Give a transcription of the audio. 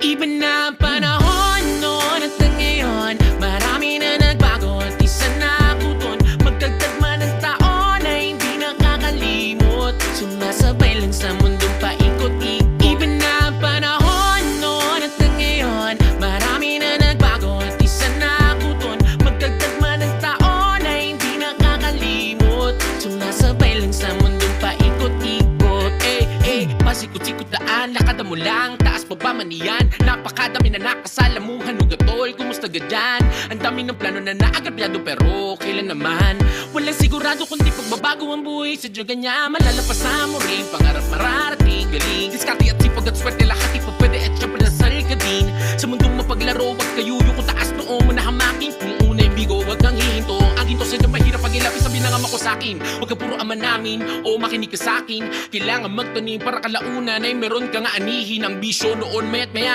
Iba na ang panahon noon at ngayon. Marami na nagbago at isa na puton. Magdagdag man ang taon ay hindi nakakalimot. Sumasabay lang sa mundong paikot-ikot. Iba na ang panahon noon at ngayon. Marami na nagbago at isa na puton. Magdagdag man ang taon ay hindi nakakalimot. Sumasabay lang sa mundong paikot-ikot. Pasikot-sikot daan, lakad mo lang, taas pa ba man iyan? Napakadami na nakasalamuhan, ugatol, kumusta ka dyan? Ang dami ng plano na naagabyado pero kailan naman? Walang sigurado kundi pagbabago ang buhay sa diyaga niya. Malalapasan mo rin, pangarap mararating, galing diskarte at sipag at swerte, lahat ipapwede at syempre nasal ka din. Sa mundong mapaglaro, wag kayuyo kung taas noo mo na hamakin. Kung una yung bigo, wag kang hihinto. Ang ginto sa mahirap pag ilapis, sabi na nga mo ko sa'kin. Huwag ka puro ama namin, o makinig ka sa'kin. Kailangan magtanim para kalaunan ay meron ka nga anihin. Ang bisyo noon maya't mayari